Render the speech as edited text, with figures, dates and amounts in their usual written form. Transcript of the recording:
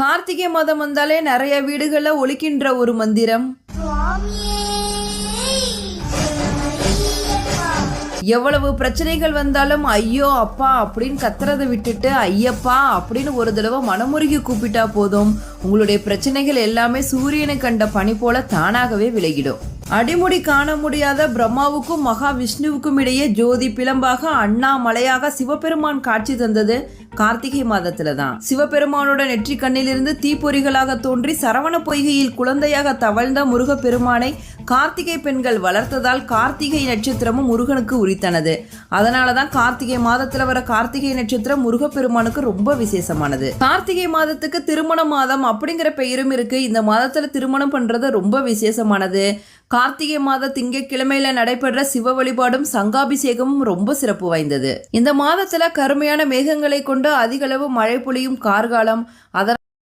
கார்த்திகை மாதம் வந்தாலே நிறைய வீடுகளில் ஒலிக்கின்ற ஒரு மந்திரம், எவ்வளவு பிரச்சனைகள் வந்தாலும் ஐயோ அப்பா அப்படின்னு கத்துறதை விட்டுட்டு ஐயப்பா அப்படின்னு ஒரு தடவை மனமுருகி கூப்பிட்டா போதும், உங்களுடைய பிரச்சனைகள் எல்லாமே சூரியனை கண்ட பனி போல தானாகவே விலகிடும். அடிமுடி காண முடியாத பிரம்மாவுக்கும் மகாவிஷ்ணுவுக்கும் இடையே ஜோதி பிளம்பாக அண்ணாமலையாக சிவபெருமான் காட்சி தந்தது கார்த்திகை மாதத்துல தான். சிவபெருமானோட நெற்றி கண்ணிலிருந்து தீப்பொறிகளாக தோன்றி சரவண பொய்கையில் குழந்தையாக தவழ்ந்த முருகப்பெருமானை கார்த்திகை பெண்கள் வளர்த்ததால் கார்த்திகை நட்சத்திரமும் முருகனுக்கு உரித்தனது. அதனாலதான் கார்த்திகை மாதத்துல வர கார்த்திகை நட்சத்திரம் முருகப்பெருமானுக்கு ரொம்ப விசேஷமானது. கார்த்திகை மாதத்துக்கு திருமண மாதம் அப்படிங்கிற பெயரும் இருக்கு. இந்த மாதத்துல திருமணம் பண்றது ரொம்ப விசேஷமானது. கார்த்திகை மாத திங்கட்கிழமையில நடைபெற்ற சிவ வழிபாடும் சங்காபிஷேகமும் ரொம்ப சிறப்பு வாய்ந்தது. இந்த மாதத்துல கருமையான மேகங்களை கொண்டு அதிகளவு மழை பொழியும் கார்காலம். அதனால்